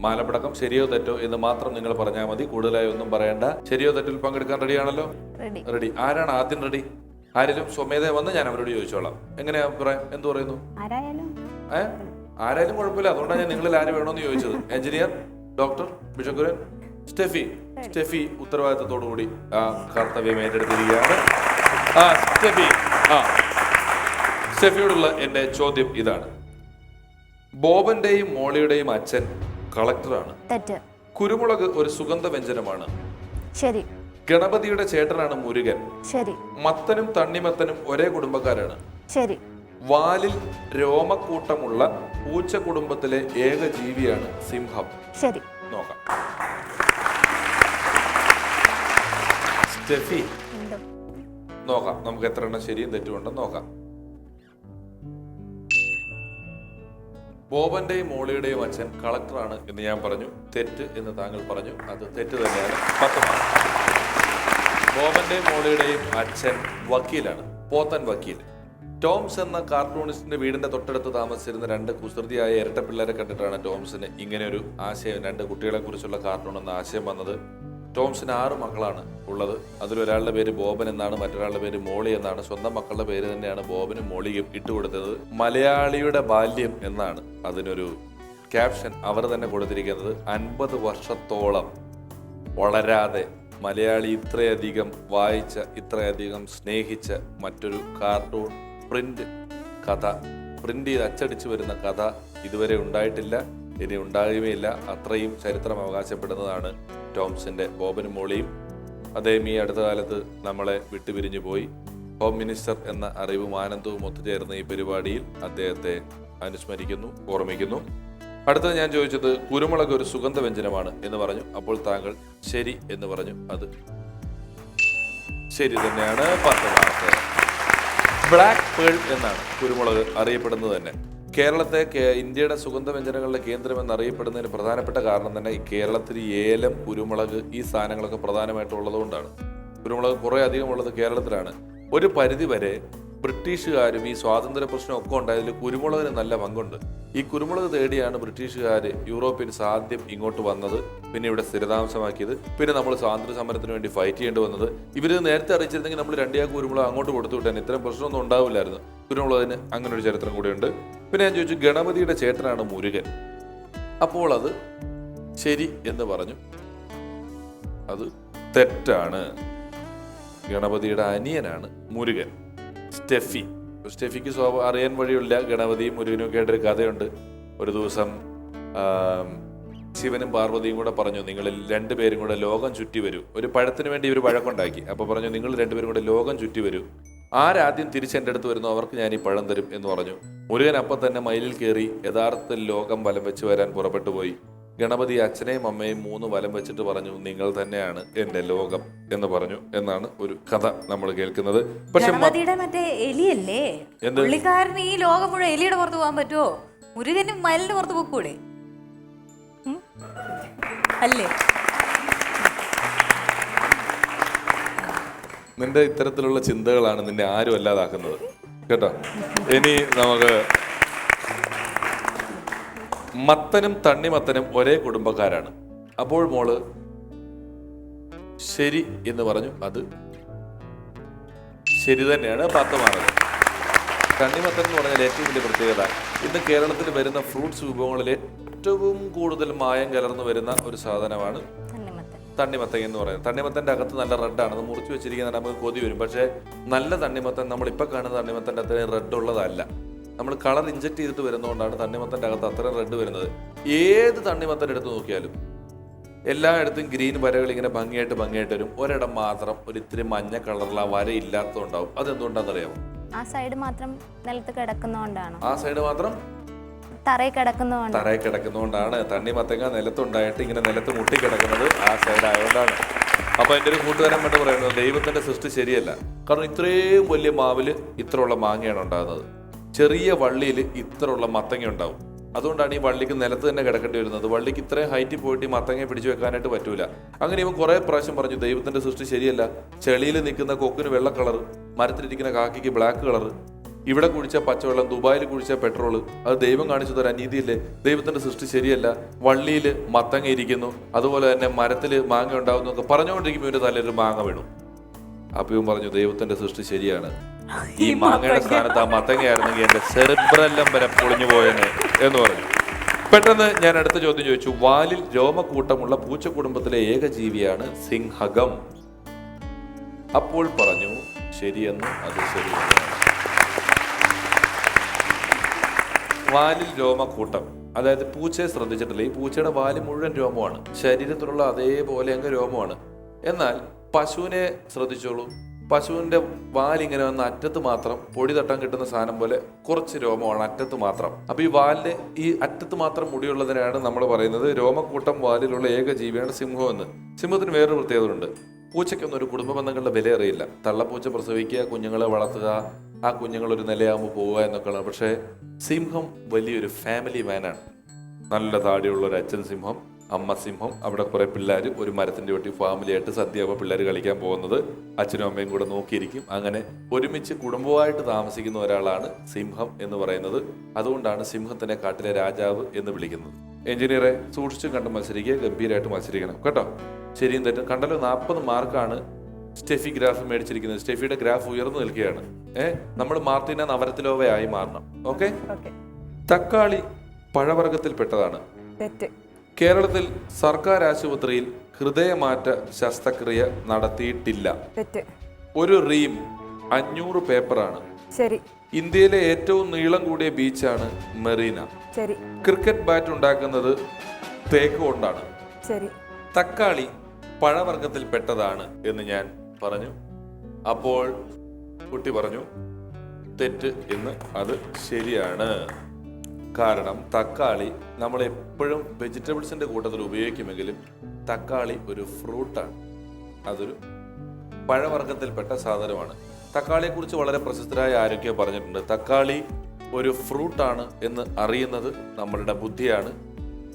മാലപ്പടക്കം ശരിയോ തെറ്റോ എന്ന് മാത്രം നിങ്ങൾ പറഞ്ഞാൽ മതി. കൂടുതലായി ഒന്നും പറയണ്ട. ശരിയോ തെറ്റിൽ പങ്കെടുക്കാൻ റെഡിയാണല്ലോ? റെഡി. ആരാണ് ആദ്യം റെഡി? ആരെങ്കിലും സ്വമേധ വന്ന് ഞാൻ അവരോട് ചോദിച്ചോളാം. എങ്ങനെയാ അഭിപ്രായം? എന്ത് പറയുന്നു? ആരായാലും കുഴപ്പമില്ല. അതുകൊണ്ടാണ് ഞാൻ നിങ്ങളിൽ ആര് വേണമെന്ന് ചോദിച്ചത്. എഞ്ചിനീയർ, ഡോക്ടർ, ബിഷക്കുരൻ, സ്റ്റെഫി ഉത്തരവാദിത്തത്തോടു കൂടി ആ കർത്തവ്യം ഏറ്റെടുത്തിരിക്കുകയാണ്. സ്റ്റെഫിയോടുള്ള എന്റെ ചോദ്യം ഇതാണ്. ബോബന്റെയും മോളിയുടെയും അച്ഛൻ കളക്ടറാണ്. കുരുമുളക് ഒരു സുഗന്ധ വ്യഞ്ജനമാണ്. ശരി. ഗണപതിയുടെ ചേട്ടനാണ് മുരുകൻ. ശരി. മത്തനും തണ്ണിമത്തനും ഒരേ കുടുംബക്കാരാണ്. ശരി. വാലിൽ രോമക്കൂട്ടമുള്ള പൂച്ച കുടുംബത്തിലെ ഏക ജീവിയാണ് സിംഹം. ശരി. നോക്കാം. സ്റ്റെഫി, നോക്കാം നമുക്ക് എത്ര എണ്ണം ശരിയും തെറ്റുമുണ്ടെന്ന് നോക്കാം. ബോബന്റെയും മോളിയുടെയും അച്ഛൻ കളക്ടറാണ് എന്ന് ഞാൻ പറഞ്ഞു. തെറ്റ് എന്ന് താങ്കൾ പറഞ്ഞു. അത് തെറ്റ് തന്നെയാണ്. 10 മാർക്ക്. ബോബന്റെയും മോളിയുടെയും അച്ഛൻ വക്കീലാണ്. പോത്തൻ വക്കീൽ. ടോംസ് എന്ന കാർട്ടൂണിസ്റ്റിന്റെ വീടിന്റെ തൊട്ടടുത്ത് താമസിച്ചിരുന്ന 2 കുസൃതിയായ ഇരട്ട പിള്ളേരെ കണ്ടിട്ടാണ് ടോംസിന് ഇങ്ങനെ ഒരു ആശയം, 2 കുട്ടികളെ കുറിച്ചുള്ള കാർട്ടൂൺ എന്ന ആശയം വന്നത്. ടോംസിന് 6 മക്കളാണ് ഉള്ളത്. അതിലൊരാളുടെ പേര് ബോബൻ എന്നാണ്, മറ്റൊരാളുടെ പേര് മോളി എന്നാണ്. സ്വന്തം മക്കളുടെ പേര് തന്നെയാണ് ബോബനും മോളിയും ഇട്ടുകൊടുത്തത്. മലയാളിയുടെ ബാല്യം എന്നാണ് അതിനൊരു ക്യാപ്ഷൻ അവർ തന്നെ കൊടുത്തിരിക്കുന്നത്. 50 വർഷത്തോളം വളരാതെ മലയാളി ഇത്രയധികം വായിച്ച, ഇത്രയധികം സ്നേഹിച്ച മറ്റൊരു കാർട്ടൂൺ പ്രിന്റ് ചെയ്ത് അച്ചടിച്ചു വരുന്ന കഥ ഇതുവരെ ഉണ്ടായിട്ടില്ല, ഇനി ഉണ്ടാകുകയുമില്ല. അത്രയും ചരിത്രം അവകാശപ്പെടുന്നതാണ് ടോംസിന്റെ ബോബനും മോളിയും. അദ്ദേഹം ഈ അടുത്ത കാലത്ത് നമ്മളെ വിട്ടുപിരിഞ്ഞു പോയി. ഹോം മിനിസ്റ്റർ എന്ന അറിവും ആനന്ദവും ഒത്തുചേർന്ന ഈ പരിപാടിയിൽ അദ്ദേഹത്തെ അനുസ്മരിക്കുന്നു, ഓർമ്മിക്കുന്നു. അടുത്തത് ഞാൻ ചോദിച്ചത് കുരുമുളക് ഒരു സുഗന്ധ വ്യഞ്ജനമാണ് എന്ന് പറഞ്ഞു. അപ്പോൾ താങ്കൾ ശരി എന്ന് പറഞ്ഞു. അത് ശരി തന്നെയാണ്. 10 മാർക്ക്. ബ്ലാക്ക് പേൾ എന്നാണ് കുരുമുളക് അറിയപ്പെടുന്നത് തന്നെ. കേരളത്തെ ഇന്ത്യയുടെ സുഗന്ധ വ്യഞ്ജനങ്ങളുടെ കേന്ദ്രം എന്നറിയപ്പെടുന്നതിന് പ്രധാനപ്പെട്ട കാരണം തന്നെ ഈ കേരളത്തിൽ ഏലം, കുരുമുളക് ഈ സാധനങ്ങളൊക്കെ പ്രധാനമായിട്ടും ഉള്ളതുകൊണ്ടാണ്. കുരുമുളക് കുറേ അധികം ഉള്ളത് കേരളത്തിലാണ്. ഒരു പരിധി വരെ ബ്രിട്ടീഷുകാരും ഈ സ്വാതന്ത്ര്യ പ്രശ്നമൊക്കെ ഉണ്ടായതിൽ കുരുമുളകിന് നല്ല പങ്കുണ്ട്. ഈ കുരുമുളക് തേടിയാണ് ബ്രിട്ടീഷുകാർ, യൂറോപ്യൻസ് ആദ്യം ഇങ്ങോട്ട് വന്നത്, പിന്നെ ഇവിടെ സ്ഥിരതാമസമാക്കിയത്. പിന്നെ നമ്മൾ സ്വാതന്ത്ര്യ സമരത്തിന് വേണ്ടി ഫൈറ്റ് ചെയ്യേണ്ടി വന്നത്. ഇവർ നേരത്തെ അറിയിച്ചിരുന്നെങ്കിൽ നമ്മൾ 2 ചാക്ക് കുരുമുളക് അങ്ങോട്ട് കൊടുത്തു വിട്ടാൽ ഇത്തരം പ്രശ്നമൊന്നും ഉണ്ടാവില്ലായിരുന്നു. കുരുമുളകിന് അങ്ങനെ ഒരു ചരിത്രം കൂടിയുണ്ട്. പിന്നെ ഞാൻ ചോദിച്ചു ഗണപതിയുടെ ചേട്ടനാണ് മുരുകൻ. അപ്പോൾ അത് ശരി എന്ന് പറഞ്ഞു. അത് തെറ്റാണ്. ഗണപതിയുടെ അനിയനാണ് മുരുകൻ. സ്റ്റെഫിക്ക് അറിയാൻ വഴിയില്ല. ഗണപതിയും മുരുകനും ഒക്കെ ആയിട്ടൊരു കഥയുണ്ട്. ഒരു ദിവസം ശിവനും പാർവതിയും കൂടെ പറഞ്ഞു, നിങ്ങൾ 2 പേരും കൂടെ ലോകം ചുറ്റി വരൂ. ഒരു പഴത്തിന് വേണ്ടി ഇവർ വഴക്കുണ്ടാക്കി. അപ്പോൾ പറഞ്ഞു, നിങ്ങൾ 2 പേരും കൂടെ ലോകം ചുറ്റി വരൂ. ആരാദ്യം തിരിച്ചെൻ്റെ അടുത്ത് വരുന്നോ അവർക്ക് ഞാൻ ഈ പഴം തരും എന്ന് പറഞ്ഞു. മുരുകൻ അപ്പം തന്നെ മയിലിൽ കയറി യഥാർത്ഥത്തിൽ ലോകം വലം വെച്ച് വരാൻ പുറപ്പെട്ടു പോയി. ഗണപതി അച്ഛനെയും അമ്മയും 3 വലം വെച്ചിട്ട് പറഞ്ഞു, നിങ്ങൾ തന്നെയാണ് എന്റെ ലോകം എന്ന് പറഞ്ഞു എന്നാണ് ഒരു കഥ നമ്മൾ കേൾക്കുന്നത്. പക്ഷെ മറ്റേ എലിയല്ലേ പുള്ളിക്കാരന് ഈ ലോകം മുഴുവൻ എലിയുടെ പുറത്ത് പോകാൻ പറ്റുമോ? മുരുകനും മയിലിന്റെ പുറത്ത് പോക്കൂടെ? അല്ലേ? നിന്റെ ഇത്തരത്തിലുള്ള ചിന്തകളാണ് നിന്നെ ആരും അല്ലാതാക്കുന്നത് കേട്ടോ. ഇനി നമുക്ക് മത്തനും തണ്ണിമത്തനും ഒരേ കുടുംബക്കാരാണ്. അപ്പോൾ മോള് ശരി എന്ന് പറഞ്ഞു. അത് ശരി തന്നെയാണ്. 10 മാർക്ക്. തണ്ണിമത്തൻ എന്ന് പറഞ്ഞാൽ ഏറ്റവും വലിയ പ്രത്യേകത, ഇന്ന് കേരളത്തിൽ വരുന്ന ഫ്രൂട്ട്സ് വിഭവങ്ങളിൽ ഏറ്റവും കൂടുതൽ മായം കലർന്നു വരുന്ന ഒരു സാധനമാണ് തണ്ണിമത്തൻ എന്ന് പറയുന്നത്. തണ്ണിമത്തൻ്റെ അകത്ത് നല്ല റെഡാണ്. അത് മുറിച്ച് വെച്ചിരിക്കുന്നത് നമുക്ക് കൊതി വരും. പക്ഷേ നല്ല തണ്ണിമത്തൻ നമ്മളിപ്പോൾ കാണുന്ന തണ്ണിമത്തൻ്റെ അത്രയും റെഡ് ഉള്ളതല്ല. നമ്മൾ കളർ ഇഞ്ചക്ട് ചെയ്തിട്ട് വരുന്നതുകൊണ്ടാണ് തണ്ണിമത്തൻ്റെ അകത്ത് അത്രയും റെഡ് വരുന്നത്. ഏത് തണ്ണിമത്തൻ എടുത്ത് നോക്കിയാലും എല്ലായിടത്തും ഗ്രീൻ വരകൾ ഇങ്ങനെ ഭംഗിയായിട്ട് വരും. ഒരിടം മാത്രം ഒരു ഇത്തിരി മഞ്ഞ കളറിൽ ആ വര ഇല്ലാത്തതുണ്ടാവും. അതെന്തുകൊണ്ടാണെന്നറിയാമോ? ആ സൈഡ് മാത്രം നിലത്ത് കിടക്കുന്നതുകൊണ്ടാണ്. ആ സൈഡ് മാത്രം തറയിൽ കിടക്കുന്നതുകൊണ്ടാണ്. തണ്ണിമത്തങ്ങ നിലത്തുണ്ടായിട്ട് ഇങ്ങനെ നിലത്ത് മുട്ടിക്കിടക്കുന്നത് ആ സൈഡ് ആയതുകൊണ്ടാണ്. അപ്പൊ എൻ്റെ ഒരു കൂട്ടുകാരൻ വേണ്ടി പറയുന്നത് ദൈവത്തിന്റെ സൃഷ്ടി ശരിയല്ല. കാരണം ഇത്രയും വലിയ മാവില് ഇത്രയുള്ള മാങ്ങയാണ് ഉണ്ടാകുന്നത്. ചെറിയ വള്ളിയിൽ ഇത്രയുള്ള മത്തങ്ങ ഉണ്ടാവും. അതുകൊണ്ടാണ് ഈ വള്ളിക്ക് നിലത്ത് തന്നെ കിടക്കേണ്ടി വരുന്നത്. വള്ളിക്ക് ഇത്രയും ഹൈറ്റിൽ പോയിട്ട് ഈ മത്തങ്ങ പിടിച്ചു വെക്കാനായിട്ട് പറ്റൂല. അങ്ങനെ ഇവൻ കുറെ പ്രാവശ്യം പറഞ്ഞു ദൈവത്തിന്റെ സൃഷ്ടി ശരിയല്ല. ചെളിയിൽ നിൽക്കുന്ന കൊക്കിന് വെള്ള കളർ, മരത്തിലിരിക്കുന്ന കാക്കിക്ക് ബ്ലാക്ക് കളർ, ഇവിടെ കുഴിച്ച പച്ചവെള്ളം, ദുബായിൽ കുഴിച്ച പെട്രോൾ, അത് ദൈവം കാണിച്ചു തരാൻ അനീതിയില്ലേ? ദൈവത്തിന്റെ സൃഷ്ടി ശരിയല്ല. വള്ളിയിൽ മത്തങ്ങ ഇരിക്കുന്നു, അതുപോലെ തന്നെ മരത്തിൽ മാങ്ങ ഉണ്ടാവുന്നു ഒക്കെ പറഞ്ഞുകൊണ്ടിരിക്കുമ്പോൾ ഇവന്റെ തലയിൽ മാങ്ങ വീണു. അപ്പൊ ഇവൻ പറഞ്ഞു ദൈവത്തിന്റെ സൃഷ്ടി ശരിയാണ്, ഈ മാങ്ങയുടെ സ്ഥാനത്ത് ആ മത്തങ്ങയായിരുന്നെങ്കിൽ എന്റെ സെറിബ്രല്ലം വരെ പൊളിഞ്ഞു പോയെന്ന് എന്ന് പറഞ്ഞു. പെട്ടെന്ന് ഞാൻ അടുത്ത ചോദ്യം ചോദിച്ചു, വാലിൽ രോമക്കൂട്ടമുള്ള പൂച്ച കുടുംബത്തിലെ ഏകജീവിയാണ് സിംഹകം. അപ്പോൾ പറഞ്ഞു ശരിയെന്ന്. അത് ശരിയാണ്. വാലിൽ രോമക്കൂട്ടം, അതായത് പൂച്ചയെ ശ്രദ്ധിച്ചിട്ടില്ല, ഈ പൂച്ചയുടെ വാല് മുഴുവൻ രോമമാണ്, ശരീരത്തിലുള്ള അതേപോലെ അങ്ങ് രോമമാണ്. എന്നാൽ പശുവിനെ ശ്രദ്ധിച്ചോളൂ, പശുവിന്റെ വാലിങ്ങനെ വന്ന അറ്റത്ത് മാത്രം പൊടി തട്ടാൻ കിട്ടുന്ന സാധനം പോലെ കുറച്ച് രോമമാണ് അറ്റത്ത് മാത്രം. അപ്പൊ ഈ വാലിന് ഈ അറ്റത്ത് മാത്രം മുടിയുള്ളതിനാണ് നമ്മൾ പറയുന്നത് രോമക്കൂട്ടം വാലിലുള്ള ഏക ജീവിയാണ് സിംഹം എന്ന്. സിംഹത്തിന് വേറൊരു പ്രത്യേകത ഉണ്ട്. പൂച്ചയ്ക്കൊന്നും ഒരു കുടുംബ ബന്ധങ്ങളുടെ വില അറിയില്ല. തള്ളപ്പൂച്ച പ്രസവിക്കുക, കുഞ്ഞുങ്ങളെ വളർത്തുക, ആ കുഞ്ഞുങ്ങൾ ഒരു നിലയാകുമ്പോൾ പോവുക എന്നൊക്കെയാണ്. പക്ഷേ സിംഹം വലിയൊരു ഫാമിലി മാനാണ്. നല്ല താടിയുള്ള ഒരു അച്ഛൻ സിംഹം, അമ്മ സിംഹം, അവിടെ കുറെ പിള്ളേർ ഒരു മരത്തിന്റെ ഒട്ടി ഫാമിലിയായിട്ട് സദ്യയാവുമ്പോൾ പിള്ളേർ കളിക്കാൻ പോകുന്നത് അച്ഛനും അമ്മയും കൂടെ നോക്കിയിരിക്കും. അങ്ങനെ ഒരുമിച്ച് കുടുംബമായിട്ട് താമസിക്കുന്ന ഒരാളാണ് സിംഹം എന്ന് പറയുന്നത്. അതുകൊണ്ടാണ് സിംഹത്തിനെ കാട്ടിലെ രാജാവ് എന്ന് വിളിക്കുന്നത്. എഞ്ചിനീയറെ സൂക്ഷിച്ചും കണ്ട് മത്സരിക്കുക, ഗംഭീരമായിട്ട് മത്സരിക്കണം കേട്ടോ. ശരിയും തെറ്റും കണ്ടല്ലോ. 40 മാർക്കാണ് സ്റ്റെഫി ഗ്രാഫ് മേടിച്ചിരിക്കുന്നത്. സ്റ്റെഫിയുടെ ഗ്രാഫ് ഉയർന്നു നിൽക്കുകയാണ്. നമ്മൾ മാർട്ടിന നവരത്തിലോവയായി മാറണം. ഓക്കെ. തക്കാളി പഴവർഗത്തിൽപ്പെട്ടതാണ്. കേരളത്തിൽ സർക്കാർ ആശുപത്രിയിൽ ഹൃദയമാറ്റ ശസ്ത്രക്രിയ നടത്തിയിട്ടില്ല. ഒരു റീം 500 പേപ്പറാണ്. ഇന്ത്യയിലെ ഏറ്റവും നീളം കൂടിയ ബീച്ചാണ് മെറീന. ക്രിക്കറ്റ് ബാറ്റ് ഉണ്ടാക്കുന്നത് തേക്ക് കൊണ്ടാണ്. തക്കാളി പഴവർഗത്തിൽപ്പെട്ടതാണ് എന്ന് ഞാൻ പറഞ്ഞു. അപ്പോൾ കുട്ടി പറഞ്ഞു തെറ്റ് എന്ന്. അത് ശരിയാണ്. കാരണം തക്കാളി നമ്മൾ എപ്പോഴും വെജിറ്റബിൾസിന്റെ കൂട്ടത്തിൽ ഉപയോഗിക്കുമെങ്കിലും തക്കാളി ഒരു ഫ്രൂട്ടാണ്, അതൊരു പഴവർഗത്തിൽപ്പെട്ട സാധനമാണ്. തക്കാളിയെക്കുറിച്ച് വളരെ പ്രശസ്തരായ ആരൊക്കെയോ പറഞ്ഞിട്ടുണ്ട്, തക്കാളി ഒരു ഫ്രൂട്ടാണ് എന്ന് അറിയുന്നത് നമ്മളുടെ ബുദ്ധിയാണ്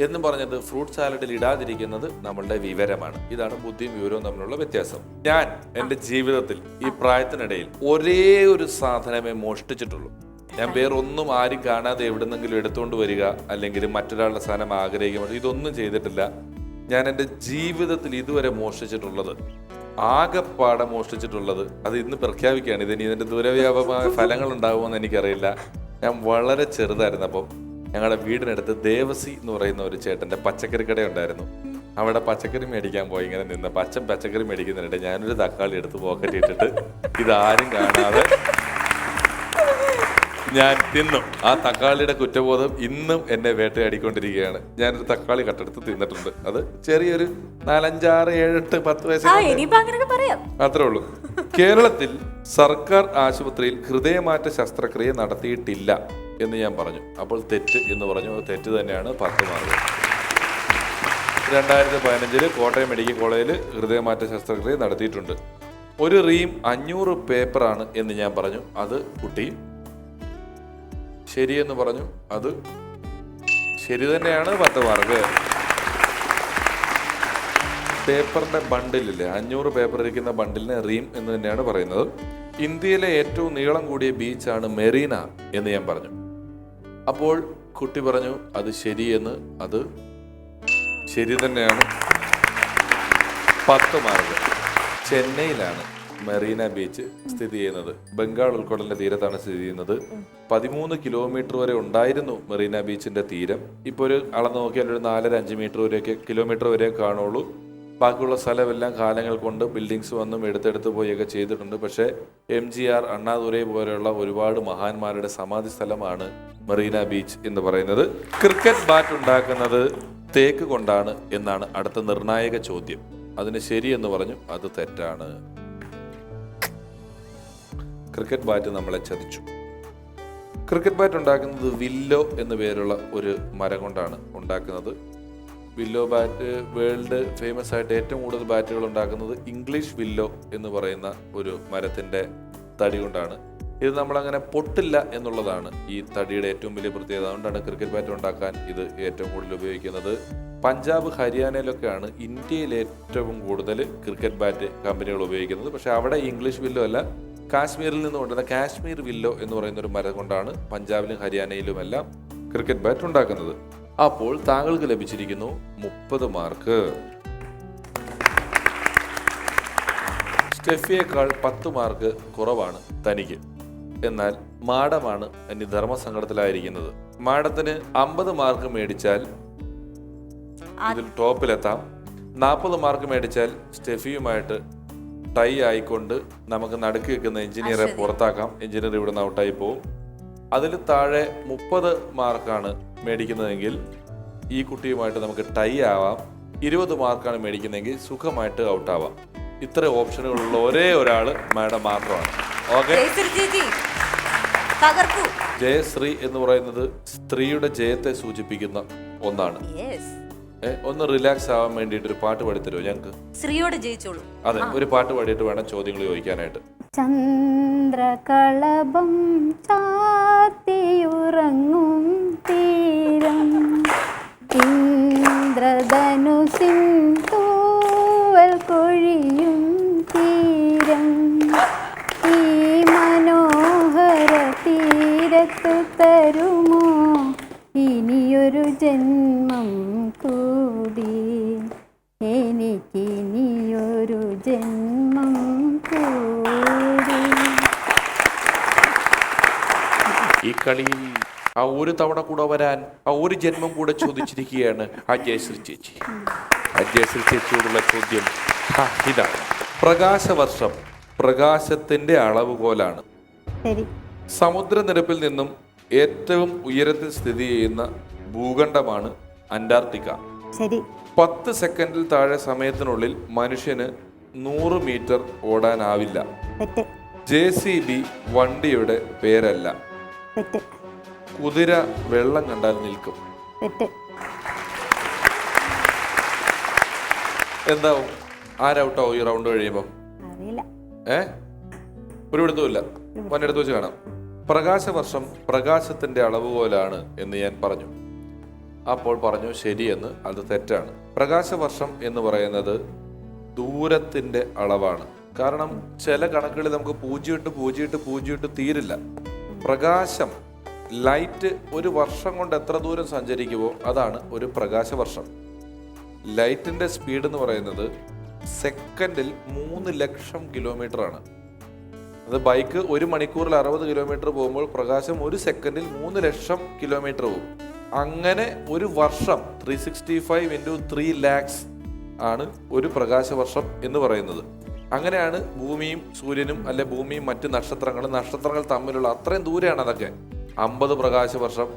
എന്നും പറഞ്ഞത് ഫ്രൂട്ട് സാലഡിൽ ഇടാതിരിക്കുന്നത് നമ്മളുടെ വിവരമാണ്. ഇതാണ് ബുദ്ധിയും വിവരവും തമ്മിലുള്ള വ്യത്യാസം. ഞാൻ എൻ്റെ ജീവിതത്തിൽ ഈ പ്രായത്തിനിടയിൽ ഒരേ ഒരു സാധനമേ മോഷ്ടിച്ചിട്ടുള്ളൂ. ഞാൻ വേറൊന്നും ആരും കാണാതെ എവിടെന്നെങ്കിലും എടുത്തുകൊണ്ട് വരിക, അല്ലെങ്കിൽ മറ്റൊരാളുടെ സാധനം ആഗ്രഹിക്കുക, ഇതൊന്നും ചെയ്തിട്ടില്ല. ഞാൻ എൻ്റെ ജീവിതത്തിൽ ഇതുവരെ മോഷ്ടിച്ചിട്ടുള്ളത്, ആകെപ്പാടെ മോഷ്ടിച്ചിട്ടുള്ളത്, അത് ഇന്ന് പ്രഖ്യാപിക്കുകയാണ്. ഇതിന്റെ ദൂരവ്യാപകമായ ഫലങ്ങൾ ഉണ്ടാകുമെന്ന് എനിക്കറിയില്ല. ഞാൻ വളരെ ചെറുതായിരുന്നപ്പം ഞങ്ങളുടെ വീടിനടുത്ത് ദേവസി എന്ന് പറയുന്ന ഒരു ചേട്ടൻ്റെ പച്ചക്കറി കട ഉണ്ടായിരുന്നു. അവിടെ പച്ചക്കറി മേടിക്കാൻ പോയി ഇങ്ങനെ നിന്നപ്പോൾ അച്ഛൻ പച്ചക്കറി മേടിക്കുന്നുണ്ട്. ഞാനൊരു തക്കാളി എടുത്ത് പോക്കറ്റ് ഇട്ടിട്ട് ഇതാരും കാണാതെ ഞാൻ തിന്നു. ആ തക്കാളിയുടെ കുറ്റബോധം ഇന്നും എന്നെ വേട്ടയാടിക്കൊണ്ടിരിക്കുകയാണ്. ഞാനൊരു തക്കാളി കട്ടെടുത്ത് തിന്നിട്ടുണ്ട്. അത് ചെറിയൊരു 4, 5, 6, 7, 8, 10 വയസ്സ് അത്രേ ഉള്ളൂ. കേരളത്തിൽ സർക്കാർ ആശുപത്രിയിൽ ഹൃദയമാറ്റ ശസ്ത്രക്രിയ നടത്തിയിട്ടില്ല എന്ന് ഞാൻ പറഞ്ഞു. അപ്പോൾ തെറ്റ് എന്ന് പറഞ്ഞു. തെറ്റ് തന്നെയാണ്. 10 മാർക്ക്. 2015 കോട്ടയം മെഡിക്കൽ കോളേജിൽ ഹൃദയമാറ്റ ശസ്ത്രക്രിയ നടത്തിയിട്ടുണ്ട്. ഒരു റീം 500 പേപ്പറാണ് എന്ന് ഞാൻ പറഞ്ഞു. അത് കുട്ടി ശരിയെന്ന് പറഞ്ഞു. അത് ശരി തന്നെയാണ്. 10 മാർക്ക്. പേപ്പറിന്റെ ബണ്ടിലില്ലേ, 500 പേപ്പർ ഇരിക്കുന്ന ബണ്ടിലിനെ റീം എന്ന് തന്നെയാണ് പറയുന്നത്. ഇന്ത്യയിലെ ഏറ്റവും നീളം കൂടിയ ബീച്ചാണ് മെറീന എന്ന് ഞാൻ പറഞ്ഞു. അപ്പോൾ കുട്ടി പറഞ്ഞു അത് ശരിയെന്ന്. അത് ശരി തന്നെയാണ്. 10 മാർക്ക്. ചെന്നൈയിലാണ് മെറീന ബീച്ച് സ്ഥിതി ചെയ്യുന്നത്. ബംഗാൾ ഉൾക്കടലിന്റെ തീരത്താണ് സ്ഥിതി ചെയ്യുന്നത്. 13 കിലോമീറ്റർ വരെ ഉണ്ടായിരുന്നു മെറീന ബീച്ചിന്റെ തീരം. ഇപ്പോൾ ഒരു അളന്ന് നോക്കിയാൽ ഒരു 4-5 കിലോമീറ്റർ വരെ കാണുള്ളൂ. ബാക്കിയുള്ള സ്ഥലമെല്ലാം കാലങ്ങൾ കൊണ്ട് ബിൽഡിങ്സ് വന്നും എടുത്തെടുത്ത് പോയൊക്കെ ചെയ്തിട്ടുണ്ട്. പക്ഷേ MGR, അണ്ണാദുരൈ പോലെയുള്ള ഒരുപാട് മഹാന്മാരുടെ സമാധി സ്ഥലമാണ് മെറീന ബീച്ച് എന്ന് പറയുന്നത്. ക്രിക്കറ്റ് ബാറ്റ് ഉണ്ടാക്കുന്നത് തേക്ക് കൊണ്ടാണ് എന്നാണ് അടുത്ത നിർണായക ചോദ്യം. അതിന് ശരിയെന്ന് പറഞ്ഞു. അത് തെറ്റാണ്. ക്രിക്കറ്റ് ബാറ്റ് നമ്മളെ ചതിച്ചു. ക്രിക്കറ്റ് ബാറ്റ് ഉണ്ടാക്കുന്നത് വില്ലോ എന്ന പേരുള്ള ഒരു മരം കൊണ്ടാണ് ഉണ്ടാക്കുന്നത്. വില്ലോ ബാറ്റ് വേൾഡ് ഫേമസ് ആയിട്ട് ഏറ്റവും കൂടുതൽ ബാറ്റുകൾ ഉണ്ടാക്കുന്നത് ഇംഗ്ലീഷ് വില്ലോ എന്ന് പറയുന്ന ഒരു മരത്തിൻ്റെ തടി കൊണ്ടാണ്. ഇത് നമ്മളങ്ങനെ പൊട്ടില്ല എന്നുള്ളതാണ് ഈ തടിയുടെ ഏറ്റവും വലിയ പ്രത്യേകത. അതുകൊണ്ടാണ് ക്രിക്കറ്റ് ബാറ്റ് ഉണ്ടാക്കാൻ ഇത് ഏറ്റവും കൂടുതൽ ഉപയോഗിക്കുന്നത്. പഞ്ചാബ്, ഹരിയാനയിലൊക്കെയാണ് ഇന്ത്യയിൽ ഏറ്റവും കൂടുതൽ ക്രിക്കറ്റ് ബാറ്റ് കമ്പനികൾ ഉപയോഗിക്കുന്നത്. പക്ഷെ അവിടെ ഇംഗ്ലീഷ് വില്ലോ അല്ല, കാശ്മീരിൽ നിന്ന് കൊണ്ടുവന്ന കാശ്മീർ വില്ലോ എന്ന് പറയുന്ന ഒരു മരം കൊണ്ടാണ് പഞ്ചാബിലും ഹരിയാനയിലുമെല്ലാം ക്രിക്കറ്റ് ബാറ്റ് ഉണ്ടാക്കുന്നത്. അപ്പോൾ താങ്കൾക്ക് ലഭിച്ചിരിക്കുന്നു 30 മാർക്ക്. സ്റ്റെഫിയേക്കാൾ 10 മാർക്ക് കുറവാണ് തനിക്ക്. എന്നാൽ മാഡമാണ് ഇനി ധർമ്മസങ്കടത്തിലായിരിക്കുന്നത്. മാഡത്തിന് 50 മാർക്ക് മേടിച്ചാൽ ഇതിൽ ടോപ്പിലെത്താം. 40 മാർക്ക് മേടിച്ചാൽ സ്റ്റെഫിയുമായിട്ട് ടൈ ആയിക്കൊണ്ട് നമുക്ക് നടുക്ക് വെക്കുന്ന എഞ്ചിനീയറെ പുറത്താക്കാം. എഞ്ചിനീയർ ഇവിടുന്ന് ഔട്ടായി പോവും. അതിൽ താഴെ 30 മാർക്കാണ് മേടിക്കുന്നതെങ്കിൽ ഈ കുട്ടിയുമായിട്ട് നമുക്ക് ടൈ ആവാം. 20 മാർക്കാണ് മേടിക്കുന്നതെങ്കിൽ സുഖമായിട്ട് ഔട്ടാവാം. ഇത്ര ഓപ്ഷനുകളുള്ള ഒരേ ഒരാൾ മാഡം മാത്രമാണ്. ഓക്കെ, ജയശ്രീ എന്ന് പറയുന്നത് സ്ത്രീയുടെ ജയത്തെ സൂചിപ്പിക്കുന്ന ഒന്നാണ്. ഒന്ന് റിലാക്സ് ആവാൻ വേണ്ടിയിട്ട് ഒരു പാട്ട് പാടിത്തരുമോ ഞങ്ങൾക്ക്? ശ്രീയോട് ജയിച്ചോളൂ. അതെ, ഒരു പാട്ട് പാടിയിട്ട് വേണം ചോദ്യങ്ങൾ ചോദിക്കാനായിട്ട്. ചന്ദ്രകളഭം ചാത്തിയുറങ്ങും തീരം ഇന്ദ്രധനുസിൻ തൂവൽ കൊഴിയും തീരം ഈ മനോഹര തീരത്തു തരുമോ ഇനിയൊരു ജന്മം കൂടി, എനിക്കിനിയൊരു ജന്മം കൂടി. ഈ കളിയിൽ ആ ഒരു തവണ കൂടെ വരാൻ ആ ഒരു ജന്മം കൂടെ ചോദിച്ചിരിക്കുകയാണ് അജയശ്രീ ചേച്ചി. അജയശ്രീ ചേച്ചിയോടുള്ള ചോദ്യം ഇതാണ്. പ്രകാശവർഷം പ്രകാശത്തിന്റെ അളവുകോലാണ്. സമുദ്രനിരപ്പിൽ നിന്നും ഏറ്റവും ഉയരത്തിൽ സ്ഥിതി ചെയ്യുന്ന ഭൂഖണ്ഡമാണ് അന്റാർട്ടിക്ക. 10 സെക്കൻഡിൽ താഴെ സമയത്തിനുള്ളിൽ മനുഷ്യന് 100 മീറ്റർ ഓടാനാവില്ല. JCB വണ്ടിയുടെ പേരല്ല. കുതിര വെള്ളം കണ്ടാൽ നിൽക്കും. എന്താവും? ആരൗട്ടാവും ഈ റൗണ്ട് കഴിയുമ്പോ? ഒരു പിടുത്തമില്ല. വന്നെടുത്ത് വെച്ച് കാണാം. പ്രകാശവർഷം പ്രകാശത്തിന്റെ അളവുകോലാണ് എന്ന് ഞാൻ പറഞ്ഞു. അപ്പോൾ പറഞ്ഞു ശരിയെന്ന്. അത് തെറ്റാണ്. പ്രകാശവർഷം എന്ന് പറയുന്നത് ദൂരത്തിന്റെ അളവാണ്. കാരണം ചില കണക്കുകളിൽ നമുക്ക് 0 തീരില്ല. പ്രകാശം, ലൈറ്റ് ഒരു വർഷം കൊണ്ട് എത്ര ദൂരം സഞ്ചരിക്കുമോ അതാണ് ഒരു പ്രകാശവർഷം. ലൈറ്റിന്റെ സ്പീഡ് എന്ന് പറയുന്നത് സെക്കൻഡിൽ 3 ലക്ഷം കിലോമീറ്റർ ആണ്. അത് ബൈക്ക് 1 മണിക്കൂറിൽ 60 കിലോമീറ്റർ പോകുമ്പോൾ പ്രകാശം 1 സെക്കൻഡിൽ 3 ലക്ഷം കിലോമീറ്റർ പോകും. അങ്ങനെ ഒരു വർഷം 365 × 3 lakhs ആണ് ഒരു പ്രകാശവർഷം എന്ന് പറയുന്നത്. അങ്ങനെയാണ് ഭൂമിയും സൂര്യനും അല്ലെ ഭൂമിയും മറ്റ് നക്ഷത്രങ്ങൾ തമ്മിലുള്ള അത്രയും ദൂരെയാണ് അതൊക്കെ. 50 പ്രകാശവർഷം,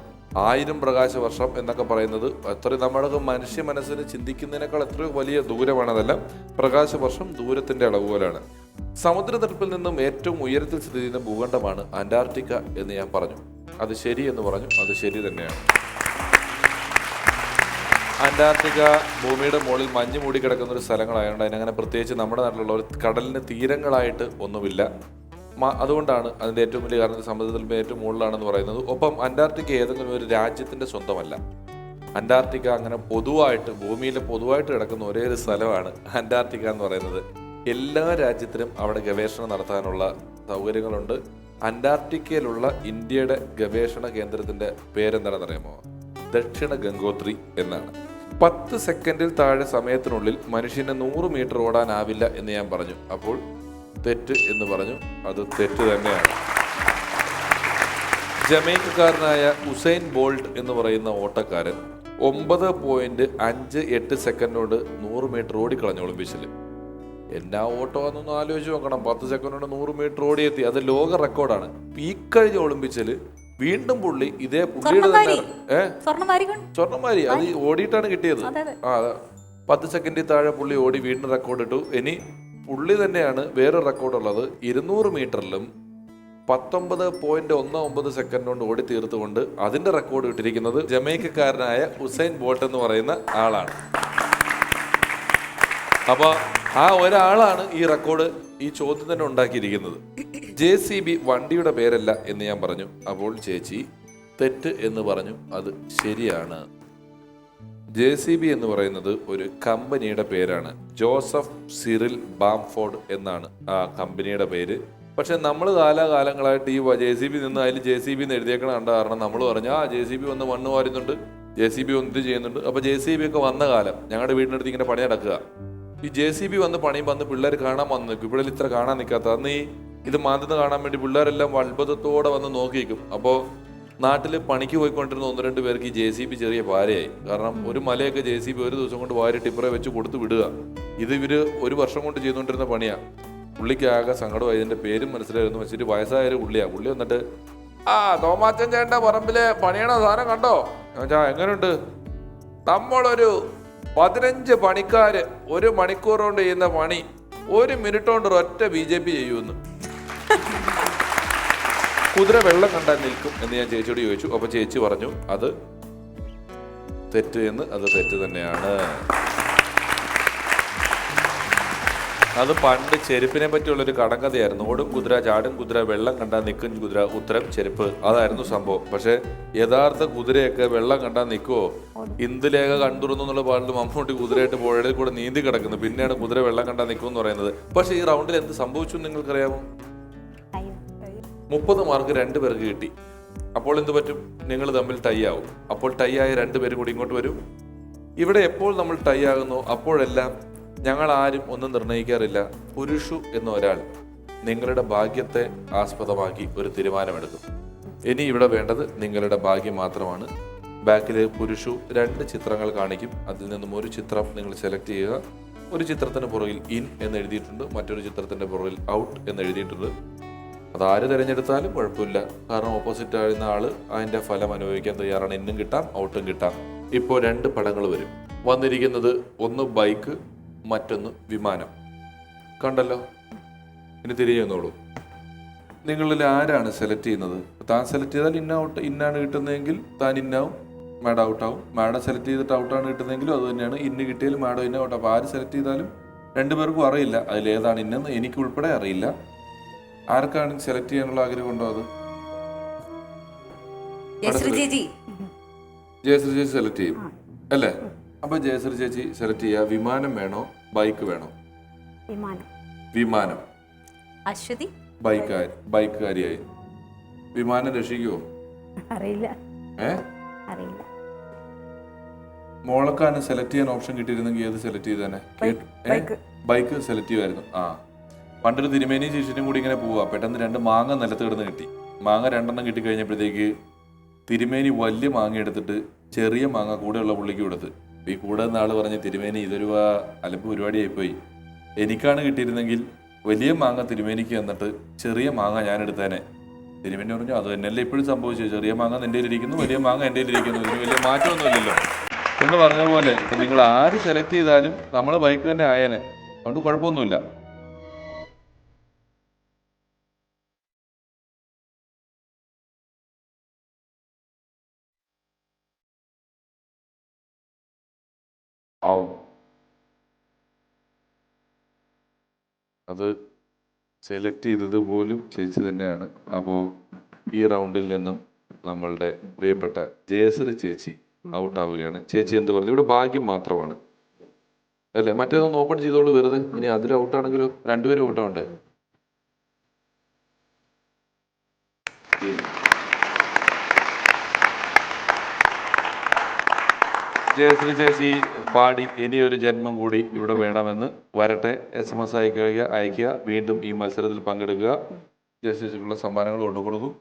1000 പ്രകാശവർഷം എന്നൊക്കെ പറയുന്നത് അത്രയും നമ്മുടെ മനുഷ്യ മനസ്സിന് ചിന്തിക്കുന്നതിനേക്കാൾ എത്രയോ വലിയ ദൂരമാണ്. അതെല്ലാം പ്രകാശവർഷം ദൂരത്തിന്റെ അളവുപോലാണ്. സമുദ്രനിരപ്പിൽ നിന്നും ഏറ്റവും ഉയരത്തിൽ സ്ഥിതി ചെയ്യുന്ന ഭൂഖണ്ഡമാണ് അന്റാർട്ടിക്ക എന്ന് ഞാൻ പറഞ്ഞു. അത് ശരി എന്ന് പറഞ്ഞു. അത് ശരി തന്നെയാണ്. അന്റാർട്ടിക്ക ഭൂമിയുടെ മുകളിൽ മഞ്ഞ് മൂടി കിടക്കുന്ന ഒരു സ്ഥലങ്ങളായതുകൊണ്ട് അതിനങ്ങനെ പ്രത്യേകിച്ച് നമ്മുടെ നാട്ടിലുള്ള ഒരു കടലിന് തീരങ്ങളായിട്ട് ഒന്നുമില്ല. അതുകൊണ്ടാണ് അതിൻ്റെ ഏറ്റവും വലിയ കാരണം സമുദ്രത്തിൽ ഏറ്റവും മുകളിലാണെന്ന് പറയുന്നത്. ഒപ്പം അന്റാർട്ടിക്ക ഏതെങ്കിലും ഒരു രാജ്യത്തിൻ്റെ സ്വന്തമല്ല. അന്റാർട്ടിക്ക അങ്ങനെ പൊതുവായിട്ട് ഭൂമിയിൽ പൊതുവായിട്ട് കിടക്കുന്ന ഒരേ ഒരു സ്ഥലമാണ് അന്റാർട്ടിക്ക എന്ന് പറയുന്നത്. എല്ലാ രാജ്യത്തിനും അവിടെ ഗവേഷണം നടത്താനുള്ള സൗകര്യങ്ങളുണ്ട്. അന്റാർട്ടിക്കയിലുള്ള ഇന്ത്യയുടെ ഗവേഷണ കേന്ദ്രത്തിൻ്റെ പേരെന്താണെന്ന് അറിയാമോ? ദക്ഷിണ ഗംഗോത്രി എന്നാണ്. 10 സെക്കൻഡിൽ താഴെ സമയത്തിനുള്ളിൽ മനുഷ്യന് 100 മീറ്റർ ഓടാനാവില്ല എന്ന് ഞാൻ പറഞ്ഞു. അപ്പോൾ തെറ്റ് എന്ന് പറഞ്ഞു. അത് തെറ്റ് തന്നെയാണ്. ജമൈക്കക്കാരനായ ഉസൈൻ ബോൾട്ട് എന്ന് പറയുന്ന ഓട്ടക്കാരൻ 9.58 സെക്കൻഡ് കൊണ്ട് 100 മീറ്റർ ഓടിക്കളഞ്ഞു ഒളിമ്പിക്സിൽ. എന്നാ ഓട്ടമാണെന്നൊന്ന് ആലോചിച്ച് നോക്കണം. 10 സെക്കൻഡ് കൊണ്ട് 100 മീറ്റർ ഓടിയെത്തി. അത് ലോക റെക്കോർഡാണ്. ഈ കഴിഞ്ഞ ഒളിമ്പിക്സിൽ വീണ്ടും പുള്ളി ഇതേ പുള്ളിയുടെ തന്നെ സ്വർണ്ണമാരി അത് ഓടിയിട്ടാണ് കിട്ടിയത്. 10 സെക്കൻഡിൽ താഴെ പുള്ളി ഓടി വീണ്ടും റെക്കോർഡ് ഇട്ടു. ഇനി പുള്ളി തന്നെയാണ് വേറെ റെക്കോർഡുള്ളത്. 200 മീറ്ററിലും 19.19 സെക്കൻഡ് കൊണ്ട് ഓടി തീർത്തുകൊണ്ട് അതിന്റെ റെക്കോർഡ് ഇട്ടിരിക്കുന്നത് ജമൈക്കക്കാരനായ ഉസൈൻ ബോൾട്ട് എന്ന് പറയുന്ന ആളാണ്. അപ്പൊ ആ ഒരാളാണ് ഈ റെക്കോർഡ് ഈ ചോദ്യം തന്നെ ഉണ്ടാക്കിയിരിക്കുന്നത്. JCB വണ്ടിയുടെ പേരല്ല എന്ന് ഞാൻ പറഞ്ഞു. അപ്പോൾ ചേച്ചി തെറ്റ് എന്ന് പറഞ്ഞു. അത് ശരിയാണ്. JCB എന്ന് പറയുന്നത് ഒരു കമ്പനിയുടെ പേരാണ്. ജോസഫ് സിറിൽ ബാംഫോർഡ് എന്നാണ് ആ കമ്പനിയുടെ പേര്. പക്ഷെ നമ്മൾ കാലാകാലങ്ങളായിട്ട് ഈ JCB നിന്ന് അതിൽ JCB എന്ന് എഴുതിയേക്കണ കണ്ട കാരണം നമ്മൾ പറഞ്ഞു JCB വന്ന് മണ്ണ് വാരുന്നുണ്ട്, JCB വന്ന് ഇത് ചെയ്യുന്നുണ്ട്. അപ്പോൾ JCB ഒക്കെ വന്ന കാലം ഞങ്ങളുടെ വീടിനടുത്ത് ഇങ്ങനെ പണി നടക്കുക. ഈ JCB വന്ന് പണി വന്ന് പിള്ളേർ കാണാൻ വന്ന് നിൽക്കും. ഇവിടെ ഇത്ര കാണാൻ നിൽക്കാത്ത അന്ന് ഇത് മാന്തുന്ന കാണാൻ വേണ്ടി പിള്ളേരെല്ലാം അത്ഭുതത്തോടെ വന്ന് നോക്കിയിരിക്കും. അപ്പോൾ നാട്ടിൽ പണിക്ക് പോയിക്കൊണ്ടിരുന്ന 1-2 പേർക്ക് ഈ JCB ചെറിയ ഭാരയായി. കാരണം ഒരു മലയൊക്കെ JCB ഒരു ദിവസം കൊണ്ട് വാരി ടിപ്പറെ വെച്ച് കൊടുത്ത് വിടുക. ഇത് ഇവര് 1 വർഷം കൊണ്ട് ചെയ്തുകൊണ്ടിരുന്ന പണിയാണ്. പുള്ളിക്ക് ആകെ സങ്കടമായി. ഇതിന്റെ പേരും മനസ്സിലായിരുന്നു. വെച്ചിട്ട് വയസ്സായൊരു പുള്ളിയാണ്. പുള്ളി വന്നിട്ട് തോമാച്ചൻ ചേട്ടൻ്റെ പറമ്പിലെ പണിയണ സാധനം കണ്ടോ? എങ്ങനെയുണ്ട്? നമ്മളൊരു 15 പണിക്കാര് 1 മണിക്കൂർ കൊണ്ട് ചെയ്യുന്ന പണി 1 മിനിറ്റ് കൊണ്ട് ഒറ്റ BJP ചെയ്യുമെന്ന്. കുതിര വെള്ളം കണ്ടാൽ നിൽക്കും എന്ന് ഞാൻ ചേച്ചിയോട് ചോദിച്ചു. അപ്പൊ ചേച്ചി പറഞ്ഞു അത് തെറ്റ് എന്ന്. അത് തെറ്റ് തന്നെയാണ്. അത് പണ്ട് ചെരുപ്പിനെ പറ്റിയുള്ളൊരു കടങ്കഥയായിരുന്നു. ഓടും കുതിര, ചാടും കുതിര, വെള്ളം കണ്ടാൽ നിൽക്കും കുതിര, ഉത്തരം ചെരുപ്പ്. അതായിരുന്നു സംഭവം. പക്ഷെ യഥാർത്ഥ കുതിരയൊക്കെ വെള്ളം കണ്ടാൽ നിൽക്കുവോ? ഇന്ദുലേഖ കണ്ടുറന്നു എന്നുള്ള പാട്ടിൽ മമ്മൂട്ടി കുതിരയായിട്ട് പുഴയിൽ കൂടെ നീന്തി കിടക്കുന്നത്. പിന്നെയാണ് കുതിര വെള്ളം കണ്ടാൽ നിൽക്കും എന്ന് പറയുന്നത്. പക്ഷെ ഈ റൗണ്ടിൽ എന്ത് സംഭവിച്ചു നിങ്ങൾക്കറിയാമോ? 30 മാർക്ക് 2 പേർക്ക് കിട്ടി. അപ്പോൾ എന്ത് പറ്റും? നിങ്ങൾ തമ്മിൽ ടൈ ആവും. അപ്പോൾ ടൈ ആയ 2 പേരും കൂടി ഇങ്ങോട്ട് വരും. ഇവിടെ എപ്പോൾ നമ്മൾ ടൈ ആകുന്നു അപ്പോഴെല്ലാം ഞങ്ങൾ ആരും ഒന്നും നിർണ്ണയിക്കാറില്ല. പുരുഷു എന്ന ഒരാൾ നിങ്ങളുടെ ഭാഗ്യത്തെ ആസ്പദമാക്കി ഒരു തീരുമാനമെടുക്കും. ഇനി ഇവിടെ വേണ്ടത് നിങ്ങളുടെ ഭാഗ്യം മാത്രമാണ്. ബാക്കിൽ പുരുഷു 2 ചിത്രങ്ങൾ കാണിക്കും. അതിൽ നിന്നും ഒരു ചിത്രം നിങ്ങൾ സെലക്ട് ചെയ്യുക. ഒരു ചിത്രത്തിന് പുറകിൽ ഇൻ എന്ന് എഴുതിയിട്ടുണ്ട്, മറ്റൊരു ചിത്രത്തിന്റെ പുറകിൽ ഔട്ട് എന്ന് എഴുതിയിട്ടുണ്ട്. അതാര് തിരഞ്ഞെടുത്താലും കുഴപ്പമില്ല. കാരണം ഓപ്പോസിറ്റ് ആയിരുന്ന ആള് അതിന്റെ ഫലം അനുഭവിക്കാൻ തയ്യാറാണ്. ഇന്നും കിട്ടാം, ഔട്ടും കിട്ടാം. ഇപ്പോൾ 2 പടങ്ങൾ വരും. വന്നിരിക്കുന്നത് ഒന്ന് ബൈക്ക്, മറ്റൊന്ന് വിമാനം. കണ്ടല്ലോ. ഇനി തിരികെ വന്നോളൂ. നിങ്ങളിൽ ആരാണ് സെലക്ട് ചെയ്യുന്നത്? താൻ സെലക്ട് ചെയ്താൽ ഔട്ട്, ഇന്നാണ് കിട്ടുന്നതെങ്കിൽ താൻ ഇന്നാവും, മാഡം ഔട്ടാവും. മാഡം സെലക്ട് ചെയ്തിട്ട് ഔട്ടാണ് കിട്ടുന്നതെങ്കിലും അത് തന്നെയാണ്. ഇന്ന് കിട്ടിയാലും മാഡം ഇന്ന ഔട്ട്. അപ്പോൾ ആര് സെലക്ട് ചെയ്താലും 2 പേർക്കും അറിയില്ല അതിലേതാണ് ഇന്നെന്ന്. എനിക്ക് ഉൾപ്പെടെ അറിയില്ല. ആർക്കാണ് സെലക്ട് ചെയ്യാനുള്ള ആഗ്രഹം ഉണ്ടോ? അത് ജയശ്രീ ചേച്ചി സെലക്ട് ചെയ്യും അല്ലേ? അപ്പൊ ജയശ്രീ ചേച്ചി സെലക്ട് ചെയ്യുക. വിമാനം വേണോ ബൈക്ക് വേണോ? വിമാനം. അശ്വതി ബൈക്കുകാരിയായി. വിമാനം രക്ഷിക്കുവോ? അറിയില്ല. അറിയില്ല. മോളക്കാണ് സെലക്ട് ചെയ്യാൻ ഓപ്ഷൻ കിട്ടിയിരുന്നെങ്കിൽ ഏത് സെലക്ട് ചെയ്തേനെ? ബൈക്ക് സെലക്ട് ചെയ്യുമായിരുന്നു. പണ്ടൊരു തിരുമേനി ശിഷ്യനും കൂടി ഇങ്ങനെ പോവുക. പെട്ടെന്ന് 2 മാങ്ങ നിലത്ത് കിടന്ന് കിട്ടി. മാങ്ങ 2 കിട്ടിക്കഴിഞ്ഞപ്പോഴത്തേക്ക് തിരുമേനി വലിയ മാങ്ങ എടുത്തിട്ട് ചെറിയ മാങ്ങ കൂടെയുള്ള പുള്ളിക്ക് കൊടുത്ത്. ഈ കൂടെ നിന്ന് ആള് പറഞ്ഞ്, തിരുമേനി ഇതൊരു അലമ്പ് പരിപാടിയായിപ്പോയി. എനിക്കാണ് കിട്ടിയിരുന്നെങ്കിൽ വലിയ മാങ്ങ തിരുമേനിക്ക് എന്നിട്ട് ചെറിയ മാങ്ങ ഞാൻ എടുത്തേനെ. തിരുമേനി പറഞ്ഞു, അത് തന്നെയല്ലേ ഇപ്പോഴും സംഭവിച്ചു. ചെറിയ മാങ്ങ നിന്റെ ഇരിക്കുന്നു, വലിയ മാങ്ങ എൻ്റെ ഇരിക്കുന്നു. ഇതിന് വലിയ മാറ്റമൊന്നുമില്ലല്ലോ എന്ന് പറഞ്ഞ പോലെ നിങ്ങൾ ആര് സെലക്ട് ചെയ്താലും നമ്മൾ ബൈക്ക് തന്നെ ആയേനെ. അതുകൊണ്ട് കുഴപ്പമൊന്നുമില്ല. അത് സെലക്ട് ചെയ്തത് പോലും ചേച്ചി തന്നെയാണ്. അപ്പോൾ ഈ റൗണ്ടിൽ നിന്നും നമ്മളുടെ പ്രിയപ്പെട്ട ജയശ്രീ ചേച്ചി ഔട്ട് ആവുകയാണ്. ചേച്ചി എന്ത് പറഞ്ഞു? ഇവിടെ ഭാഗ്യം മാത്രമാണ് അല്ലേ? മറ്റേതൊന്ന് ഓപ്പൺ ചെയ്തോളൂ വെറുതെ. ഇനി അതിൽ ഔട്ടാണെങ്കിലും 2 പേരും ഔട്ടാവണ്ടേ? ജയശ്രീ ചേച്ചി പാടി ഇനിയൊരു ജന്മം കൂടി ഇവിടെ വേണമെന്ന് വരട്ടെ. SMS അയക്കുക. വീണ്ടും ഈ മത്സരത്തിൽ പങ്കെടുക്കുക. ജയശ്രീ ചേച്ചിക്കുള്ള സമ്മാനങ്ങൾ കൊണ്ടുകൊടുക്കും.